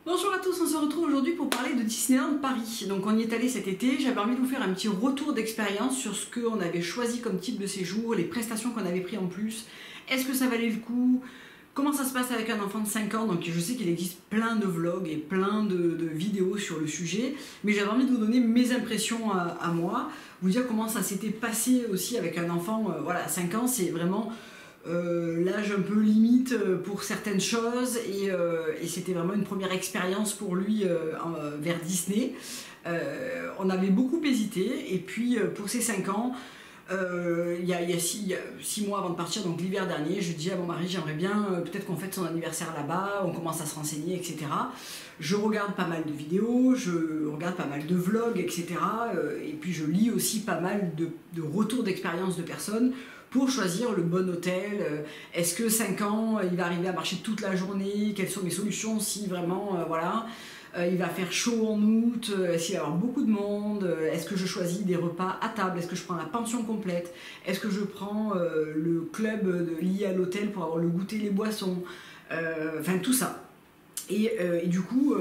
Bonjour à tous, on se retrouve aujourd'hui pour parler de Disneyland Paris. Donc on y est allé cet été, j'avais envie de vous faire un petit retour d'expérience sur ce qu'on avait choisi comme type de séjour, les prestations qu'on avait pris en plus, est-ce que ça valait le coup, comment ça se passe avec un enfant de 5 ans, donc je sais qu'il existe plein de vlogs et plein de vidéos sur le sujet, mais j'avais envie de vous donner mes impressions à moi, vous dire comment ça s'était passé aussi avec un enfant, voilà, 5 ans, c'est vraiment... l'âge un peu limite pour certaines choses et c'était vraiment une première expérience pour lui vers Disney. On avait beaucoup hésité et puis pour ses 5 ans, il y a 6 mois avant de partir, donc l'hiver dernier, je dis à mon mari j'aimerais bien peut-être qu'on fête son anniversaire là-bas, on commence à se renseigner, etc. Je regarde pas mal de vidéos, je regarde pas mal de vlogs, etc. Et puis je lis aussi pas mal de retours d'expérience de personnes pour choisir le bon hôtel. Est-ce que 5 ans, il va arriver à marcher toute la journée? Quelles sont mes solutions si vraiment, voilà, il va faire chaud en août? Est-ce qu'il va y avoir beaucoup de monde? Est-ce que je choisis des repas à table? Est-ce que je prends la pension complète? Est-ce que je prends le club lié à l'hôtel pour avoir le goûter, les boissons? Enfin, tout ça. Et du coup,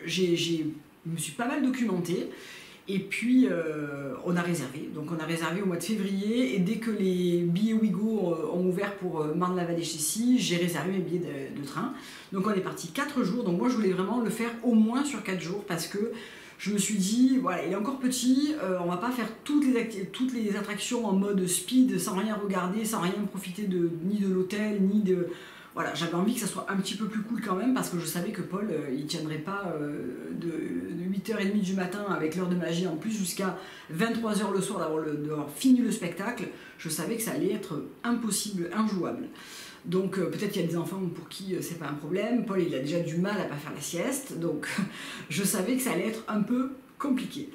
je me suis pas mal documentée. Et puis on a réservé, donc on a réservé au mois de février et dès que les billets Ouigo ont ouvert pour Marne-la-Vallée-Chessy, j'ai réservé mes billets de train. Donc on est parti 4 jours, donc moi je voulais vraiment le faire au moins sur 4 jours parce que je me suis dit, voilà, il est encore petit, on va pas faire toutes les attractions en mode speed sans rien regarder, sans rien profiter ni de l'hôtel, ni de... Voilà, j'avais envie que ça soit un petit peu plus cool quand même parce que je savais que Paul, il tiendrait pas de 8h30 du matin avec l'heure de magie en plus jusqu'à 23h le soir d'avoir fini le spectacle. Je savais que ça allait être impossible, injouable. Donc peut-être qu'il y a des enfants pour qui c'est pas un problème. Paul, il a déjà du mal à pas faire la sieste, donc je savais que ça allait être un peu compliqué.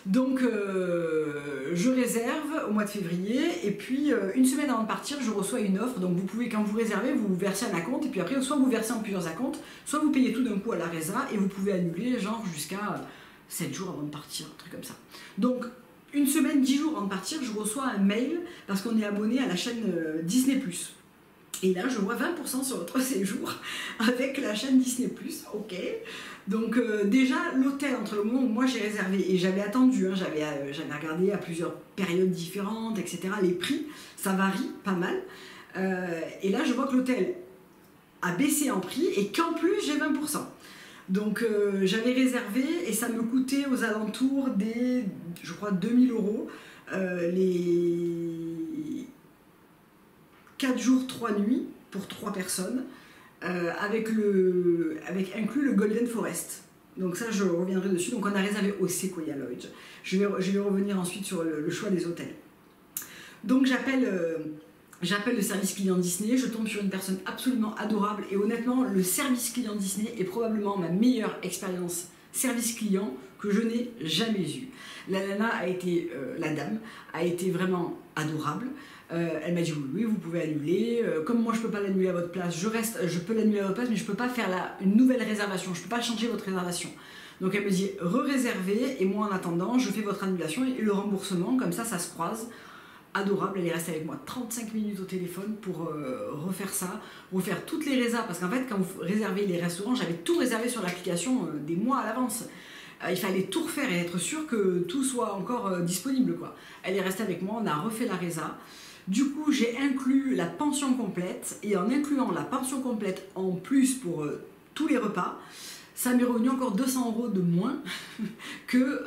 Donc je réserve au mois de février et puis une semaine avant de partir je reçois une offre. Donc vous pouvez, quand vous réservez, vous versez un acompte et puis après soit vous versez en plusieurs acomptes, soit vous payez tout d'un coup à la résa et vous pouvez annuler genre jusqu'à 7 jours avant de partir, un truc comme ça. Donc une semaine, 10 jours avant de partir, je reçois un mail parce qu'on est abonné à la chaîne Disney+. Et là, je vois 20% sur votre séjour avec la chaîne Disney+, ok. Donc déjà, l'hôtel, entre le moment où moi j'ai réservé, et j'avais attendu, hein, j'avais regardé à plusieurs périodes différentes, etc. Les prix, ça varie pas mal. Et là, je vois que l'hôtel a baissé en prix et qu'en plus, j'ai 20%. Donc j'avais réservé et ça me coûtait aux alentours des, je crois, 2000 €, les 4 jours, 3 nuits pour 3 personnes, avec inclus le Golden Forest. Donc ça, je reviendrai dessus. Donc on a réservé au Sequoia Lodge. Je vais revenir ensuite sur le choix des hôtels. Donc j'appelle le service client Disney, je tombe sur une personne absolument adorable et honnêtement, le service client Disney est probablement ma meilleure expérience service client que je n'ai jamais eue. La dame a été vraiment adorable. Elle m'a dit oui, vous pouvez annuler. Comme moi je peux pas l'annuler à votre place, je peux l'annuler à votre place, mais je peux pas faire une nouvelle réservation, je peux pas changer votre réservation. Donc elle me dit re-réserver et moi en attendant je fais votre annulation et le remboursement, comme ça se croise. Adorable, elle est restée avec moi 35 minutes au téléphone pour refaire ça, refaire toutes les résas, parce qu'en fait quand vous réservez les restaurants, j'avais tout réservé sur l'application des mois à l'avance. Il fallait tout refaire et être sûr que tout soit encore disponible, quoi. Elle est restée avec moi, on a refait la résa. Du coup, j'ai inclus la pension complète et en incluant la pension complète en plus pour tous les repas, ça m'est revenu encore 200 € de moins que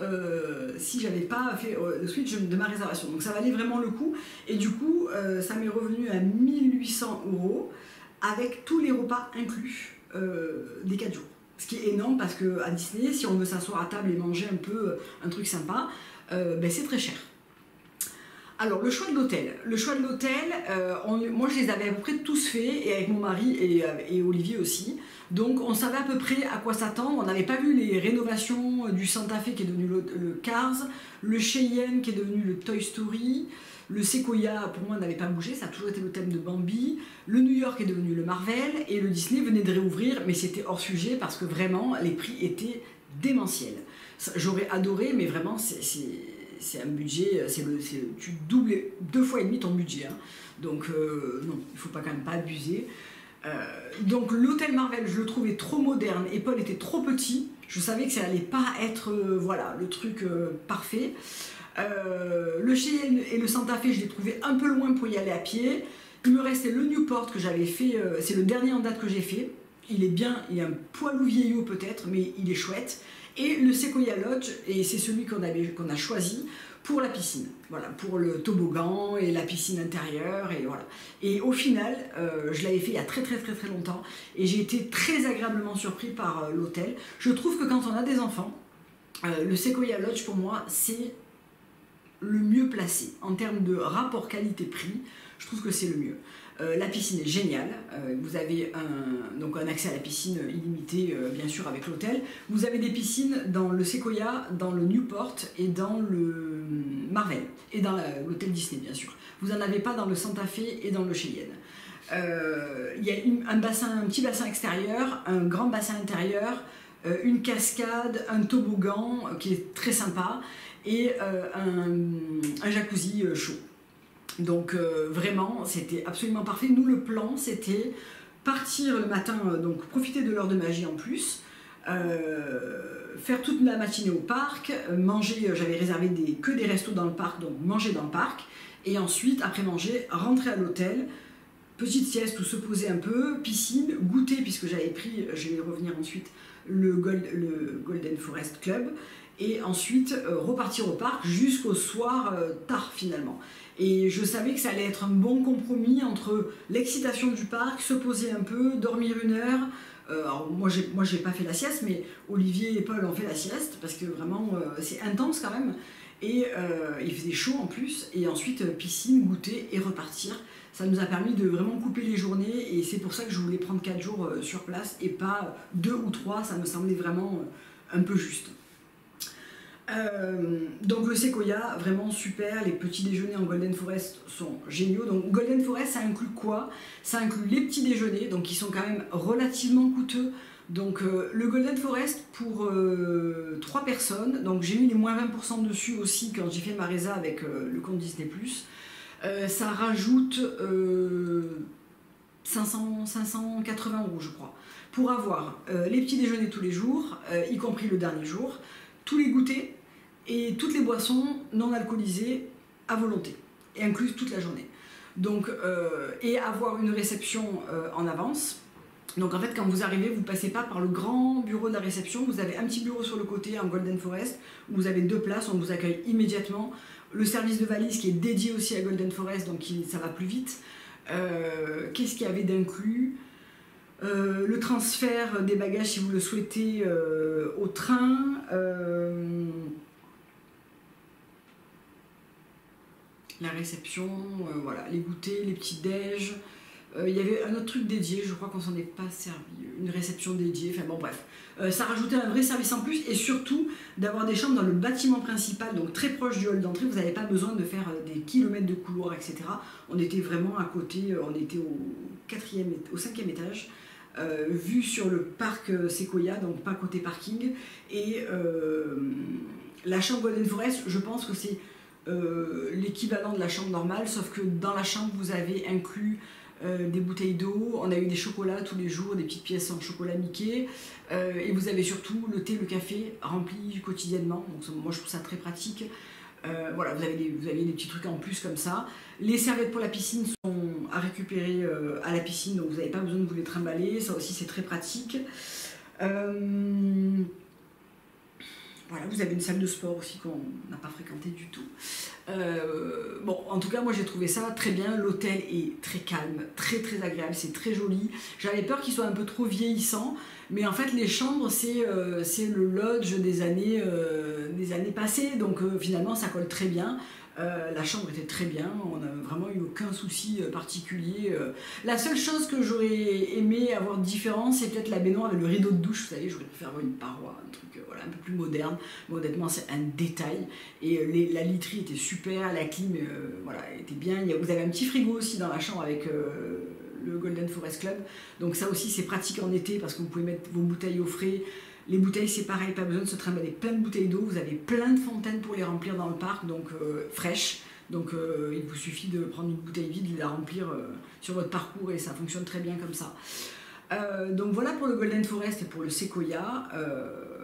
si j'avais pas fait le switch de ma réservation. Donc ça valait vraiment le coup et du coup, ça m'est revenu à 1800 € avec tous les repas inclus des 4 jours. Ce qui est énorme parce qu'à Disney, si on veut s'asseoir à table et manger un peu un truc sympa, ben c'est très cher. Alors le choix de l'hôtel, moi je les avais à peu près tous faits et avec mon mari et Olivier aussi. Donc on savait à peu près à quoi s'attendre. On n'avait pas vu les rénovations du Santa Fe qui est devenu le Cars, le Cheyenne qui est devenu le Toy Story, le Sequoia pour moi n'avait pas bougé, ça a toujours été le thème de Bambi, le New York est devenu le Marvel et le Disney venait de réouvrir mais c'était hors sujet parce que vraiment les prix étaient démentiels. J'aurais adoré mais vraiment c'est un budget, tu doubles 2,5 fois ton budget, hein. Donc non, il ne faut pas quand même pas abuser. Donc l'hôtel Marvel, je le trouvais trop moderne et Paul était trop petit. Je savais que ça allait pas être voilà, le truc parfait. Le Cheyenne et le Santa Fe, je les trouvais un peu loin pour y aller à pied. Il me restait le Newport que j'avais fait, c'est le dernier en date que j'ai fait. Il est bien, il est un poil ou vieillot peut-être, mais il est chouette. Et le Sequoia Lodge, et c'est celui qu'on a choisi pour la piscine. Voilà, pour le toboggan et la piscine intérieure, et voilà. Et au final, je l'avais fait il y a très longtemps, et j'ai été très agréablement surpris par l'hôtel. Je trouve que quand on a des enfants, le Sequoia Lodge pour moi, c'est le mieux placé en termes de rapport qualité-prix. Je trouve que c'est le mieux. La piscine est géniale, vous avez donc un accès à la piscine illimité bien sûr avec l'hôtel. Vous avez des piscines dans le Sequoia, dans le Newport et dans le Marvel et dans l'hôtel Disney bien sûr. Vous n'en avez pas dans le Santa Fe et dans le Cheyenne. Il y a un petit bassin extérieur, un grand bassin intérieur, une cascade, un toboggan qui est très sympa et un jacuzzi chaud. Donc vraiment, c'était absolument parfait. Nous, le plan, c'était partir le matin, donc profiter de l'heure de magie en plus, faire toute la matinée au parc, manger, j'avais réservé que des restos dans le parc, donc manger dans le parc, et ensuite, après manger, rentrer à l'hôtel, petite sieste ou se poser un peu, piscine, goûter, puisque j'avais pris, je vais revenir ensuite, le Golden Forest Club, et ensuite repartir au parc jusqu'au soir tard finalement. Et je savais que ça allait être un bon compromis entre l'excitation du parc, se poser un peu, dormir 1 heure. Alors moi j'ai pas fait la sieste, mais Olivier et Paul ont fait la sieste parce que vraiment c'est intense quand même. Et il faisait chaud en plus. Et ensuite piscine, goûter et repartir. Ça nous a permis de vraiment couper les journées et c'est pour ça que je voulais prendre 4 jours sur place et pas 2 ou 3. Ça me semblait vraiment un peu juste. Donc le Sequoia, vraiment super, les petits déjeuners en Golden Forest sont géniaux. Donc Golden Forest, ça inclut quoi? Ça inclut les petits déjeuners, donc qui sont quand même relativement coûteux. Donc le Golden Forest pour 3 personnes, donc j'ai mis les moins 20% dessus aussi quand j'ai fait ma résa avec le compte Disney+. Ça rajoute 580 € je crois, pour avoir les petits déjeuners tous les jours, y compris le dernier jour, tous les goûters, et toutes les boissons non alcoolisées à volonté, et incluses toute la journée. Donc, et avoir une réception en avance. Donc en fait, quand vous arrivez, vous ne passez pas par le grand bureau de la réception, vous avez un petit bureau sur le côté en Golden Forest, où vous avez 2 places, on vous accueille immédiatement. Le service de valise qui est dédié aussi à Golden Forest, donc ça va plus vite. Qu'est-ce qu'il y avait d'inclus? Le transfert des bagages si vous le souhaitez au train. La réception, voilà, les goûters, les petits déj. Il y avait un autre truc dédié, je crois qu'on s'en est pas servi, une réception dédiée, enfin bon bref. Ça rajoutait un vrai service en plus et surtout d'avoir des chambres dans le bâtiment principal, donc très proche du hall d'entrée, vous n'avez pas besoin de faire des kilomètres de couloirs, etc. On était vraiment à côté, on était au 5e étage, vue sur le parc Sequoia, donc pas côté parking. Et la chambre Golden Forest, je pense que c'est l'équivalent de la chambre normale, sauf que dans la chambre vous avez inclus des bouteilles d'eau, on a eu des chocolats tous les jours, des petites pièces en chocolat Mickey, et vous avez surtout le thé, le café remplis quotidiennement, donc moi je trouve ça très pratique. Voilà, vous avez des petits trucs en plus comme ça. Les serviettes pour la piscine sont à récupérer à la piscine, donc vous n'avez pas besoin de vous les trimballer, ça aussi c'est très pratique. Voilà, vous avez une salle de sport aussi qu'on n'a pas fréquentée du tout. Bon, en tout cas, moi j'ai trouvé ça très bien. L'hôtel est très calme, très agréable, c'est très joli. J'avais peur qu'il soit un peu trop vieillissant, mais en fait les chambres c'est le lodge des années passées, donc finalement ça colle très bien. La chambre était très bien, on n'a vraiment eu aucun souci particulier. La seule chose que j'aurais aimé avoir différent, c'est peut-être la baignoire avec le rideau de douche, vous savez, j'aurais pu faire une paroi, un truc voilà, un peu plus moderne, mais honnêtement c'est un détail. Et la literie était super, la clim voilà, était bien. Vous avez un petit frigo aussi dans la chambre avec le Golden Forest Club, donc ça aussi c'est pratique en été parce que vous pouvez mettre vos bouteilles au frais. Les bouteilles, c'est pareil, pas besoin de se trimballer plein de bouteilles d'eau. Vous avez plein de fontaines pour les remplir dans le parc, donc fraîches. Donc il vous suffit de prendre une bouteille vide et de la remplir sur votre parcours et ça fonctionne très bien comme ça. Donc voilà pour le Golden Forest et pour le Sequoia.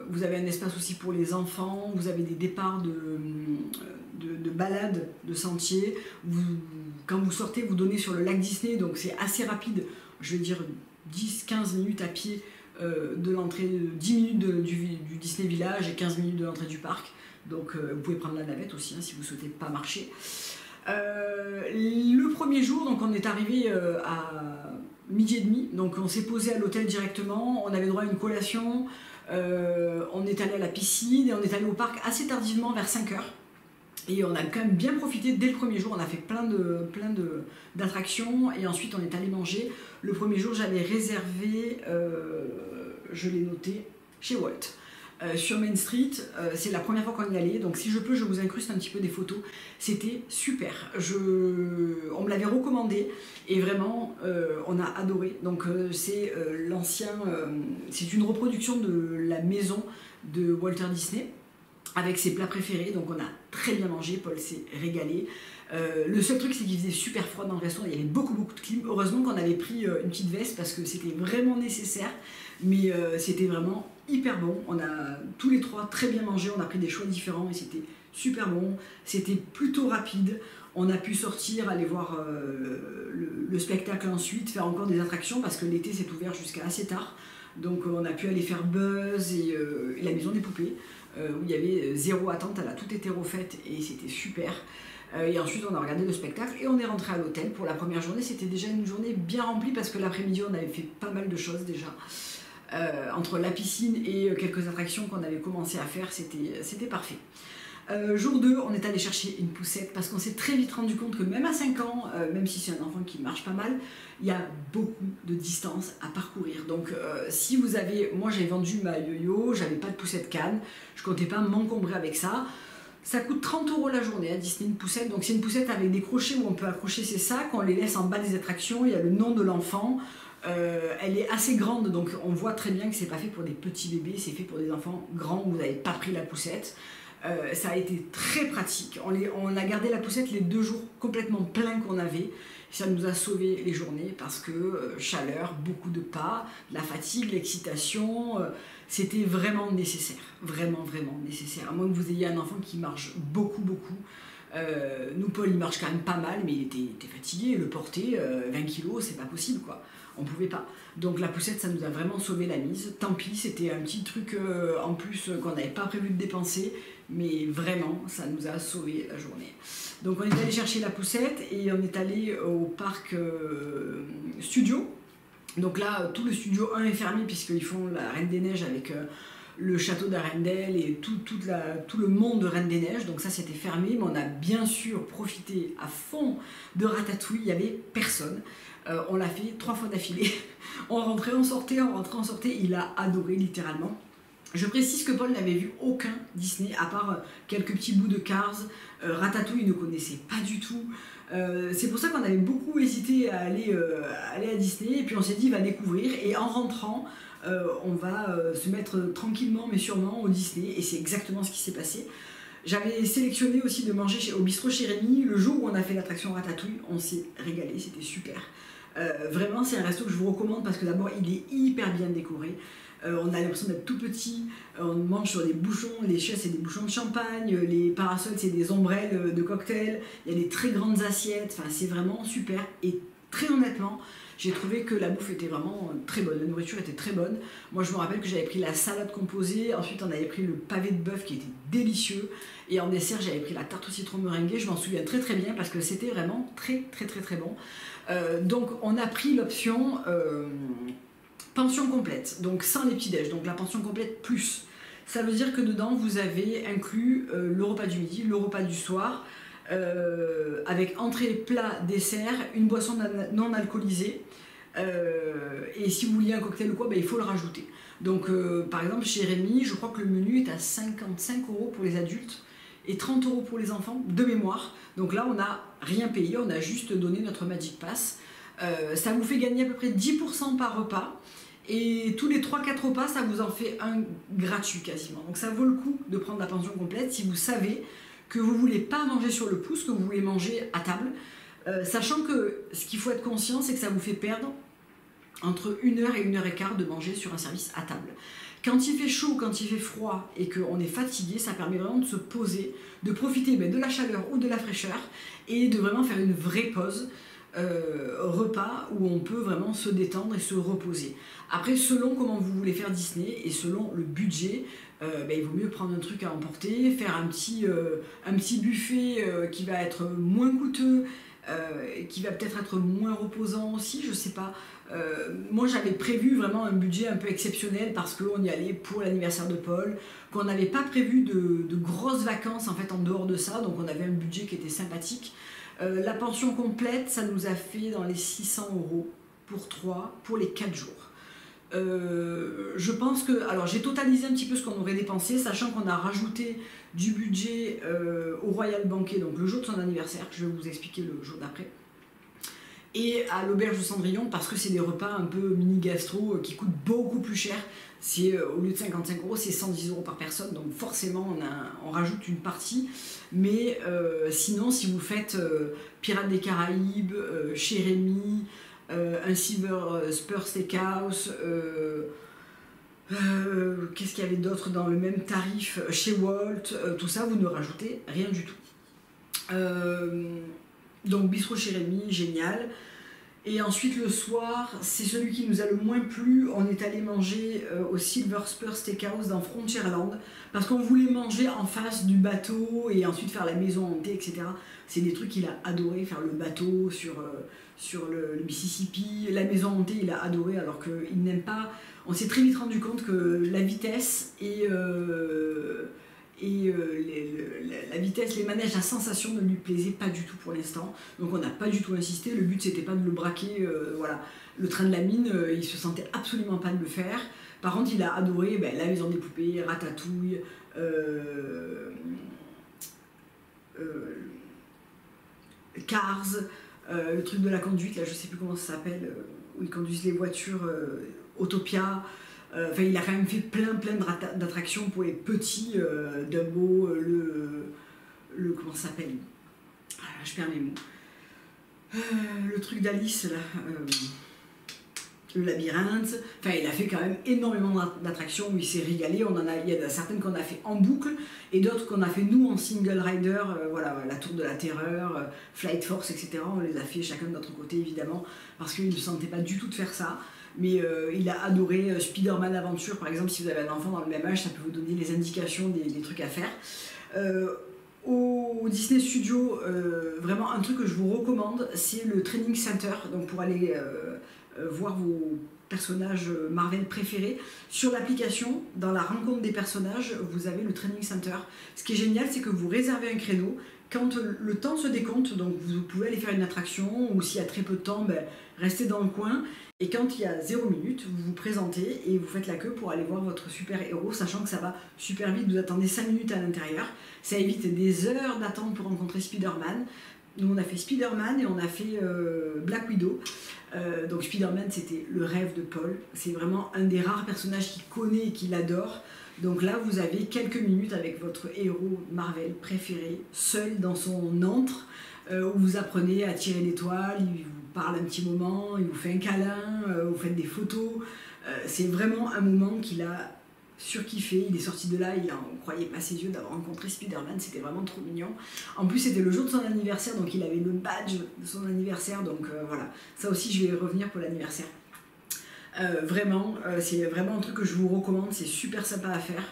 Vous avez un espace aussi pour les enfants, vous avez des départs de balades, de sentiers. Quand vous sortez, vous donnez sur le lac Disney, donc c'est assez rapide, je vais dire 10-15 minutes à pied de l'entrée, 10 minutes du Disney Village et 15 minutes de l'entrée du parc. Donc vous pouvez prendre la navette aussi hein, si vous ne souhaitez pas marcher. Le premier jour, donc on est arrivé à 12h30, donc on s'est posé à l'hôtel directement, on avait droit à une collation, on est allé à la piscine et on est allé au parc assez tardivement vers 5h. Et on a quand même bien profité dès le premier jour, on a fait plein d'attractions et ensuite on est allé manger. Le premier jour j'avais réservé, je l'ai noté, chez Walt. Sur Main Street, c'est la première fois qu'on y allait, donc si je peux je vous incruste un petit peu des photos, c'était super, on me l'avait recommandé et vraiment on a adoré. Donc c'est c'est une reproduction de la maison de Walter Disney avec ses plats préférés, donc on a très bien mangé, Paul s'est régalé. Le seul truc c'est qu'il faisait super froid dans le restaurant, il y avait beaucoup de clim. Heureusement qu'on avait pris une petite veste parce que c'était vraiment nécessaire, mais c'était vraiment hyper bon. On a tous les trois très bien mangé, on a pris des choix différents et c'était super bon. C'était plutôt rapide, on a pu sortir, aller voir le spectacle ensuite, faire encore des attractions parce que l'été c'est ouvert jusqu'à assez tard. Donc on a pu aller faire Buzz et la maison des poupées où il y avait zéro attente, elle a tout été refaite et c'était super. Et ensuite on a regardé le spectacle et on est rentré à l'hôtel. Pour la première journée c'était déjà une journée bien remplie parce que l'après-midi on avait fait pas mal de choses déjà. Entre la piscine et quelques attractions qu'on avait commencé à faire, c'était parfait. Jour 2, on est allé chercher une poussette parce qu'on s'est très vite rendu compte que même à 5 ans, même si c'est un enfant qui marche pas mal, il y a beaucoup de distance à parcourir. Donc si vous avez, moi j'ai vendu ma yo-yo, j'avais pas de poussette canne, je comptais pas m'encombrer avec ça. Ça coûte 30 € la journée à Disney, une poussette. Donc c'est une poussette avec des crochets où on peut accrocher ses sacs, on les laisse en bas des attractions, il y a le nom de l'enfant. Elle est assez grande, donc on voit très bien que c'est pas fait pour des petits bébés, c'est fait pour des enfants grands où vous n'avez pas pris la poussette. Ça a été très pratique. On a gardé la poussette les 2 jours complètement pleins qu'on avait. Ça nous a sauvé les journées parce que chaleur, beaucoup de pas, la fatigue, l'excitation, c'était vraiment nécessaire. Vraiment nécessaire. À moins que vous ayez un enfant qui marche beaucoup. Nous, Paul, il marche quand même pas mal, mais il était fatigué. Le porter, 20 kg, c'est pas possible, quoi. On pouvait pas. Donc la poussette, ça nous a vraiment sauvé la mise. Tant pis, c'était un petit truc en plus qu'on n'avait pas prévu de dépenser, mais vraiment, ça nous a sauvé la journée. Donc on est allé chercher la poussette et on est allé au parc studio. Donc là, tout le studio 1 est fermé puisqu'ils font la Reine des Neiges avec le château d'Arendelle et tout le monde de Reine des Neiges. Donc ça, c'était fermé, mais on a bien sûr profité à fond de Ratatouille. Il n'y avait personne. On l'a fait 3 fois d'affilée. On rentrait, on sortait, on rentrait, on sortait. Il a adoré littéralement. Je précise que Paul n'avait vu aucun Disney à part quelques petits bouts de Cars. Ratatouille, il ne connaissait pas du tout. C'est pour ça qu'on avait beaucoup hésité à aller à Disney. Et puis on s'est dit, il va découvrir. Et en rentrant, on va se mettre tranquillement mais sûrement au Disney. Et c'est exactement ce qui s'est passé. J'avais sélectionné aussi de manger au bistrot chez Rémi. Le jour où on a fait l'attraction Ratatouille, on s'est régalé, c'était super. Vraiment, c'est un resto que je vous recommande parce que d'abord, il est hyper bien décoré. On a l'impression d'être tout petit, on mange sur des bouchons, les chaises c'est des bouchons de champagne, les parasols c'est des ombrelles de cocktail, il y a des très grandes assiettes, enfin c'est vraiment super. Et très honnêtement, j'ai trouvé que la bouffe était vraiment très bonne, la nourriture était très bonne. Moi je me rappelle que j'avais pris la salade composée, ensuite on avait pris le pavé de bœuf qui était délicieux, et en dessert j'avais pris la tarte au citron meringuée, je m'en souviens très bien parce que c'était vraiment très bon. Donc on a pris l'option pension complète, donc sans les petits déj, donc la pension complète plus. Ça veut dire que dedans vous avez inclus le repas du midi, le repas du soir, avec entrée, plat, dessert, une boisson non alcoolisée, et si vous vouliez un cocktail ou quoi, ben, il faut le rajouter. Donc par exemple chez Rémi, je crois que le menu est à 55 € pour les adultes et 30 € pour les enfants, de mémoire. Donc là on n'a rien payé, on a juste donné notre Magic Pass. Ça vous fait gagner à peu près 10% par repas. Et tous les 3-4 repas, ça vous en fait un gratuit quasiment. Donc ça vaut le coup de prendre la pension complète si vous savez que vous ne voulez pas manger sur le pouce, que vous voulez manger à table, sachant que ce qu'il faut être conscient, c'est que ça vous fait perdre entre 1 heure et 1 heure et quart de manger sur un service à table. Quand il fait chaud, quand il fait froid et qu'on est fatigué, ça permet vraiment de se poser, de profiter de la chaleur ou de la fraîcheur et de vraiment faire une vraie pause repas où on peut vraiment se détendre et se reposer. Après, selon comment vous voulez faire Disney et selon le budget, il vaut mieux prendre un truc à emporter, faire un petit buffet qui va être moins coûteux, qui va peut-être être moins reposant aussi, je sais pas. Moi j'avais prévu vraiment un budget un peu exceptionnel parce qu'on y allait pour l'anniversaire de Paul, qu'on n'avait pas prévu de grosses vacances en fait en dehors de ça, donc on avait un budget qui était sympathique. La pension complète, ça nous a fait dans les 600 € pour 3 pour les 4 jours. Je pense que, alors j'ai totalisé un petit peu ce qu'on aurait dépensé, sachant qu'on a rajouté du budget au Royal Banquet, donc le jour de son anniversaire, je vais vous expliquer le jour d'après, et à l'auberge de Cendrillon, parce que c'est des repas un peu mini gastro qui coûtent beaucoup plus cher. C'est au lieu de 55 €, c'est 110 € par personne, donc forcément on rajoute une partie. Mais sinon, si vous faites Pirates des Caraïbes, chez Rémi, un Silver Spur Steakhouse, qu'est-ce qu'il y avait d'autre dans le même tarif chez Walt, tout ça, vous ne rajoutez rien du tout. Donc bistrot chez Rémi, génial. Et ensuite le soir, c'est celui qui nous a le moins plu. On est allé manger au Silver Spur Steakhouse dans Frontierland parce qu'on voulait manger en face du bateau et ensuite faire la maison hantée, etc. C'est des trucs qu'il a adoré, faire le bateau sur le Mississippi. La maison hantée, il a adoré alors qu'il n'aime pas. On s'est très vite rendu compte que la vitesse la vitesse, les manèges, la sensation ne lui plaisait pas du tout pour l'instant, donc on n'a pas du tout insisté. Le but c'était pas de le braquer, voilà. Le train de la mine, il se sentait absolument pas de le faire. Par contre il a adoré la maison des poupées, Ratatouille, Cars, le truc de la conduite, là je sais plus comment ça s'appelle, où ils conduisent les voitures, Autopia. Enfin, il a quand même fait plein d'attractions pour les petits, Dumbo, comment ça s'appelle, je perds mes mots, le truc d'Alice là, le labyrinthe. Enfin, il a fait quand même énormément d'attractions où il s'est régalé. Il y a certaines qu'on a fait en boucle et d'autres qu'on a fait nous en single rider, voilà, la Tour de la Terreur, Flight Force, etc. On les a fait chacun de notre côté évidemment parce qu'il ne sentait pas du tout de faire ça. Mais il a adoré Spider-Man Aventure, par exemple. Si vous avez un enfant dans le même âge, ça peut vous donner les indications des trucs à faire. Au Disney Studio, vraiment un truc que je vous recommande, c'est le Training Center, donc pour aller voir vos personnages Marvel préférés. Sur l'application, dans la rencontre des personnages, vous avez le Training Center. Ce qui est génial, c'est que vous réservez un créneau. Quand le temps se décompte, donc vous pouvez aller faire une attraction, ou s'il y a très peu de temps, restez dans le coin. Et quand il y a 0 minute, vous vous présentez et vous faites la queue pour aller voir votre super-héros, sachant que ça va super vite, vous attendez 5 minutes à l'intérieur. Ça évite des heures d'attente pour rencontrer Spider-Man. Nous on a fait Spider-Man et on a fait Black Widow. Donc Spider-Man c'était le rêve de Paul. C'est vraiment un des rares personnages qu'il connaît et qu'il adore. Donc là vous avez quelques minutes avec votre héros Marvel préféré, seul dans son antre, où vous apprenez à tirer l'étoile, il vous parle un petit moment, il vous fait un câlin, vous faites des photos. C'est vraiment un moment qu'il a surkiffé. Il est sorti de là, il n'en croyait pas ses yeux d'avoir rencontré Spider-Man, c'était vraiment trop mignon. En plus c'était le jour de son anniversaire, donc il avait le badge de son anniversaire, donc voilà. Ça aussi je vais y revenir pour l'anniversaire. Vraiment, c'est vraiment un truc que je vous recommande, c'est super sympa à faire.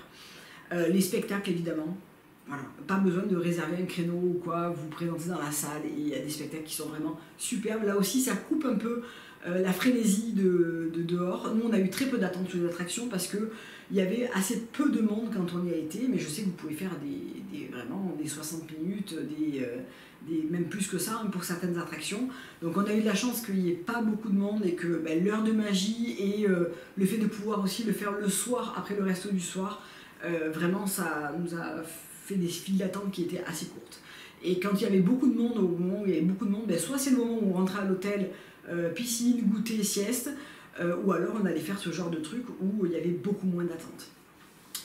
Les spectacles évidemment. Voilà, pas besoin de réserver un créneau ou quoi, vous vous présentez dans la salle et il y a des spectacles qui sont vraiment superbes. Là aussi, ça coupe un peu la frénésie de dehors. Nous, on a eu très peu d'attente sur les attractions parce qu'il y avait assez peu de monde quand on y a été, mais je sais que vous pouvez faire vraiment des 60 minutes, même plus que ça pour certaines attractions. Donc on a eu de la chance qu'il n'y ait pas beaucoup de monde et que l'heure de magie et le fait de pouvoir aussi le faire le soir après le resto du soir, vraiment ça nous a fait des files d'attente qui étaient assez courtes. Et quand il y avait beaucoup de monde, au moment où il y avait beaucoup de monde, soit c'est le moment où on rentrait à l'hôtel, piscine, goûter, sieste, ou alors on allait faire ce genre de truc où il y avait beaucoup moins d'attente.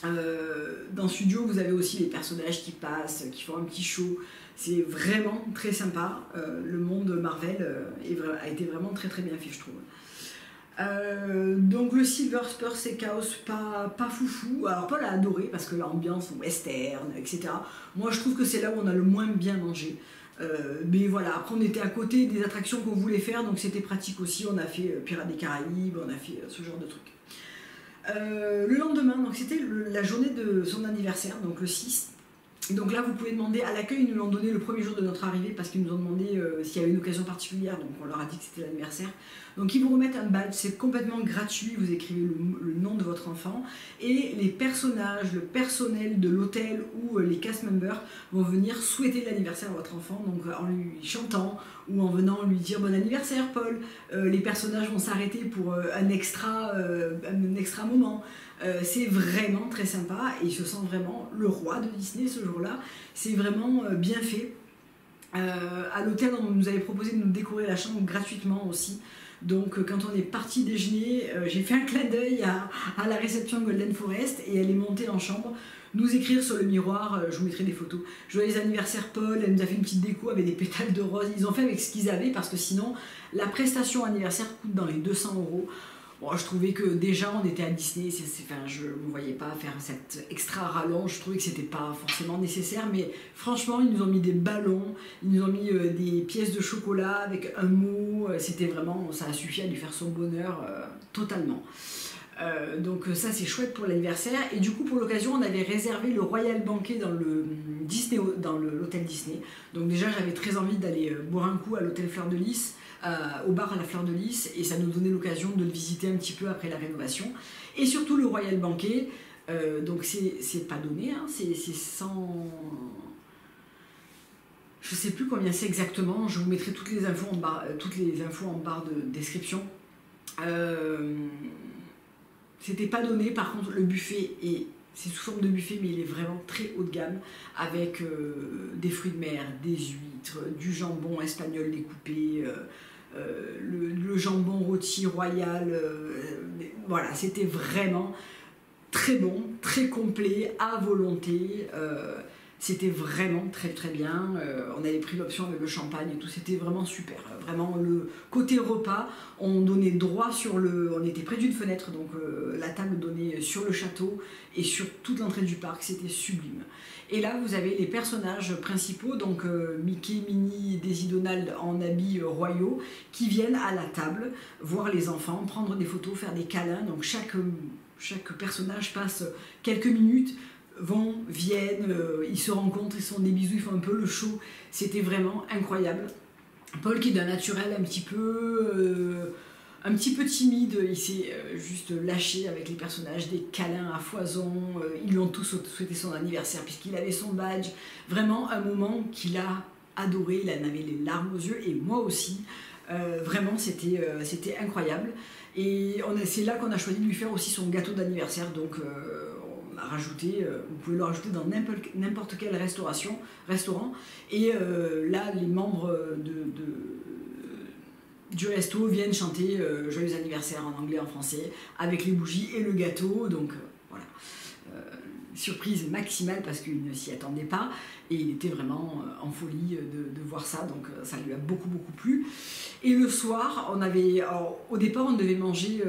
Dans Studio, vous avez aussi les personnages qui passent, qui font un petit show. C'est vraiment très sympa. Le monde Marvel a été vraiment très très bien fait, je trouve. Donc le Silver Spur, c'est chaos, pas foufou. Alors Paul a adoré parce que l'ambiance western, etc. Moi je trouve que c'est là où on a le moins bien mangé. Mais voilà, après on était à côté des attractions qu'on voulait faire, donc c'était pratique aussi. On a fait Pirates des Caraïbes, on a fait ce genre de trucs. Le lendemain, donc c'était la journée de son anniversaire, donc le 6. Donc là, vous pouvez demander à l'accueil, ils nous l'ont donné le premier jour de notre arrivée parce qu'ils nous ont demandé s'il y avait une occasion particulière, donc on leur a dit que c'était l'anniversaire. Donc ils vous remettent un badge, c'est complètement gratuit, vous écrivez le nom de votre enfant et les personnages, le personnel de l'hôtel ou les cast members vont venir souhaiter l'anniversaire à votre enfant, donc en lui chantant ou en venant lui dire bon anniversaire Paul. Les personnages vont s'arrêter pour un extra moment. C'est vraiment très sympa et il se sent vraiment le roi de Disney ce jour-là. C'est vraiment bien fait. À l'hôtel, on nous avait proposé de nous décorer la chambre gratuitement aussi. Donc quand on est parti déjeuner, j'ai fait un clin d'œil à la réception Golden Forest et elle est montée en chambre, nous écrire sur le miroir, je vous mettrai des photos, joyeux anniversaire Paul, elle nous a fait une petite déco avec des pétales de rose, ils ont fait avec ce qu'ils avaient parce que sinon la prestation anniversaire coûte dans les 200 €. Bon, je trouvais que déjà on était à Disney, enfin, je ne me voyais pas faire cette extra rallonge, je trouvais que c'était pas forcément nécessaire, mais franchement ils nous ont mis des ballons, ils nous ont mis des pièces de chocolat avec un mot, c'était vraiment, ça a suffi à lui faire son bonheur totalement. Donc ça c'est chouette pour l'anniversaire et du coup pour l'occasion on avait réservé le Royal Banquet dans l'hôtel Disney. Donc déjà j'avais très envie d'aller boire un coup à l'hôtel Fleur de Lys, au bar à la Fleur de Lys et ça nous donnait l'occasion de le visiter un petit peu après la rénovation. Et surtout le Royal Banquet, donc c'est pas donné, hein, c'est 100... Je sais plus combien c'est exactement, je vous mettrai toutes les infos en barre de description. C'était pas donné, par contre le buffet c'est sous forme de buffet mais il est vraiment très haut de gamme avec des fruits de mer, des huîtres, du jambon espagnol découpé, le jambon rôti royal, voilà, c'était vraiment très bon, très complet, à volonté. C'était vraiment très très bien, on avait pris l'option avec le champagne et tout, c'était vraiment super. Vraiment le côté repas, on donnait droit on était près d'une fenêtre, donc la table donnait sur le château et sur toute l'entrée du parc, c'était sublime. Et là vous avez les personnages principaux, donc Mickey, Minnie, Daisy, Donald en habits royaux, qui viennent à la table voir les enfants, prendre des photos, faire des câlins, donc chaque personnage passe quelques minutes, viennent, ils se rencontrent, ils se font des bisous, ils font un peu le show, c'était vraiment incroyable. Paul qui est d'un naturel un petit peu timide, il s'est juste lâché avec les personnages, des câlins à foison, ils lui ont tous souhaité son anniversaire puisqu'il avait son badge, vraiment un moment qu'il a adoré, il en avait les larmes aux yeux et moi aussi, vraiment c'était incroyable et c'est là qu'on a choisi de lui faire aussi son gâteau d'anniversaire, donc rajouter, vous pouvez le rajouter dans n'importe quel restaurant et là les membres du resto viennent chanter joyeux anniversaire en anglais, en français avec les bougies et le gâteau, donc voilà, surprise maximale parce qu'il ne s'y attendait pas et il était vraiment en folie de voir ça, donc ça lui a beaucoup plu. Et le soir au départ on devait manger,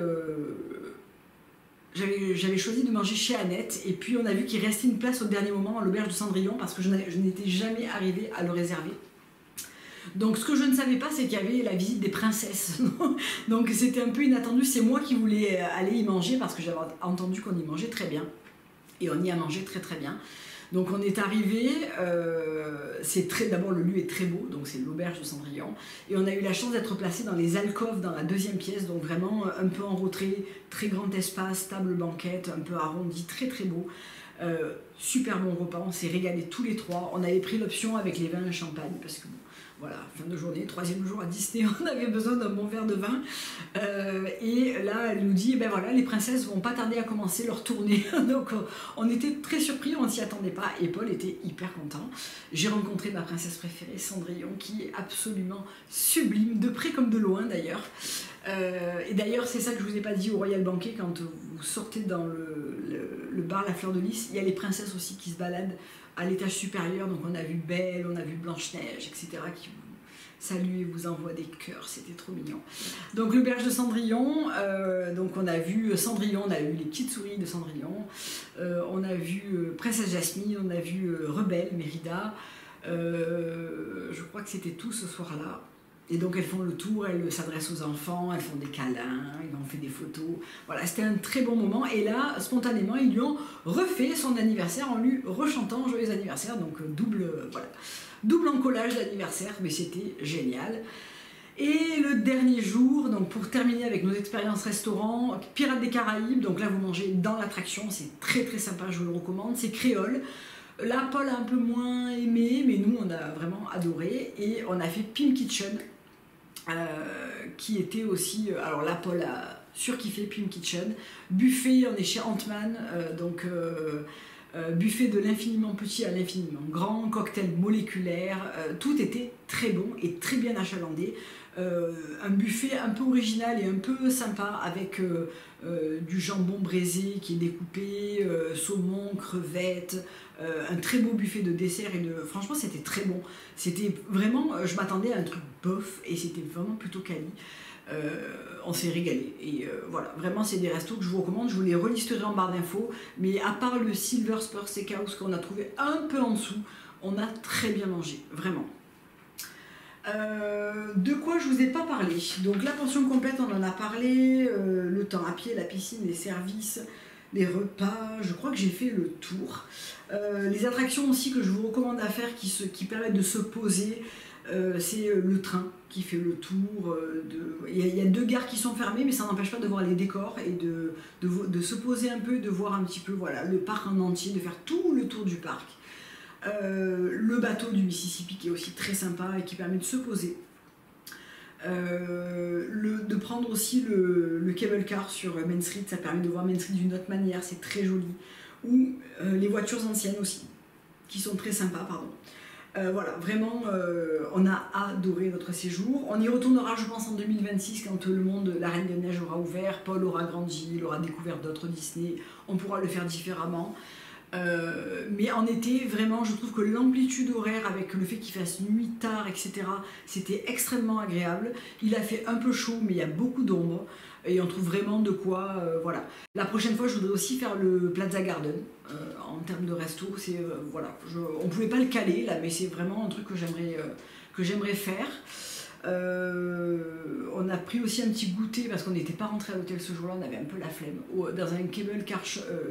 j'avais choisi de manger chez Annette et puis on a vu qu'il restait une place au dernier moment à l'auberge de Cendrillon parce que je n'étais jamais arrivée à le réserver. Donc ce que je ne savais pas, c'est qu'il y avait la visite des princesses. Donc c'était un peu inattendu, c'est moi qui voulais aller y manger parce que j'avais entendu qu'on y mangeait très bien. Et on y a mangé très très bien. Donc on est arrivé, d'abord le lieu est très beau, donc c'est l'auberge de Cendrillon, et on a eu la chance d'être placé dans les alcôves dans la deuxième pièce, donc vraiment un peu en retrait, très grand espace, table banquette, un peu arrondi, très très beau. Super bon repas, on s'est régalé tous les trois, on avait pris l'option avec les vins et champagne, parce que voilà, fin de journée, troisième jour à Disney, on avait besoin d'un bon verre de vin. Et là, elle nous dit, ben voilà, les princesses vont pas tarder à commencer leur tournée. Donc on était très surpris, on ne s'y attendait pas. Et Paul était hyper content. J'ai rencontré ma princesse préférée, Cendrillon, qui est absolument sublime, de près comme de loin d'ailleurs. Et d'ailleurs, c'est ça que je vous ai pas dit au Royal Banquet, quand vous sortez dans le bar La Fleur de Lys, il y a les princesses aussi qui se baladent à l'étage supérieur. Donc on a vu Belle, on a vu Blanche-Neige, etc. qui vous saluent et vous envoient des cœurs, c'était trop mignon. Donc l'auberge de Cendrillon, donc on a vu Cendrillon, on a eu les petites souris de Cendrillon, on a vu Princesse Jasmine, on a vu Rebelle, Mérida, je crois que c'était tout ce soir-là. Et donc elles font le tour, elles s'adressent aux enfants, elles font des câlins, ils ont fait des photos. Voilà, c'était un très bon moment. Et là, spontanément, ils lui ont refait son anniversaire en lui rechantant Joyeux anniversaire. Donc double encollage d'anniversaire, mais c'était génial. Et le dernier jour, donc pour terminer avec nos expériences restaurants, Pirates des Caraïbes, donc là vous mangez dans l'attraction, c'est très très sympa, je vous le recommande, c'est créole. Là, Paul a un peu moins aimé, mais nous on a vraiment adoré. Et on a fait Pim Kitchen, qui était aussi, alors là Paul a surkiffé Pim Kitchen. Buffet, on est chez Ant-Man, buffet de l'infiniment petit à l'infiniment grand, cocktail moléculaire, tout était très bon et très bien achalandé. Un buffet un peu original et un peu sympa avec du jambon braisé qui est découpé, saumon, crevettes, un très beau buffet de dessert et franchement c'était très bon. C'était vraiment, je m'attendais à un truc bof et c'était vraiment plutôt quali. On s'est régalé et voilà, vraiment c'est des restos que je vous recommande, je vous les relisterai en barre d'infos, mais à part le Silver Spur Steakhouse qu'on a trouvé un peu en dessous, on a très bien mangé, vraiment. De quoi je vous ai pas parlé, donc la pension complète on en a parlé, le temps à pied, la piscine, les services, les repas, je crois que j'ai fait le tour. Les attractions aussi que je vous recommande à faire qui permettent de se poser, c'est le train qui fait le tour. Il y a 2 gares qui sont fermées, mais ça n'empêche pas de voir les décors et de se poser un peu, de voir un petit peu voilà, le parc en entier, de faire tout le tour du parc. Le bateau du Mississippi qui est aussi très sympa et qui permet de se poser. De prendre aussi le cable car sur Main Street, ça permet de voir Main Street d'une autre manière, c'est très joli. Ou les voitures anciennes aussi, qui sont très sympas, pardon. Voilà, vraiment, on a adoré notre séjour. On y retournera, je pense, en 2026 quand le monde, la Reine des Neiges aura ouvert, Paul aura grandi, il aura découvert d'autres Disney, on pourra le faire différemment. Mais en été, vraiment, je trouve que l'amplitude horaire avec le fait qu'il fasse nuit tard, etc., c'était extrêmement agréable. Il a fait un peu chaud, mais il y a beaucoup d'ombre et on trouve vraiment de quoi, voilà. La prochaine fois, je voudrais aussi faire le Plaza Garden en termes de resto. Voilà, on pouvait pas le caler là, mais c'est vraiment un truc que j'aimerais faire. On a pris aussi un petit goûter parce qu'on n'était pas rentré à l'hôtel ce jour-là, on avait un peu la flemme, dans un cable car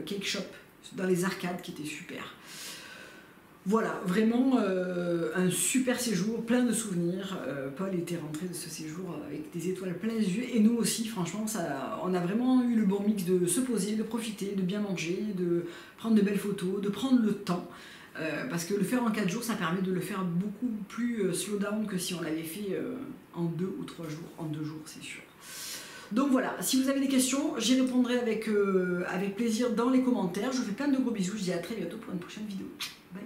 cake shop dans les arcades qui était super. Voilà, vraiment un super séjour, plein de souvenirs. Paul était rentré de ce séjour avec des étoiles plein les yeux et nous aussi, franchement, on a vraiment eu le bon mix de se poser, de profiter, de bien manger, de prendre de belles photos, de prendre le temps. Parce que le faire en 4 jours, ça permet de le faire beaucoup plus slow down que si on l'avait fait en 2 ou 3 jours. En 2 jours, c'est sûr. Donc voilà, si vous avez des questions, j'y répondrai avec plaisir dans les commentaires. Je vous fais plein de gros bisous, je vous dis à très bientôt pour une prochaine vidéo. Bye.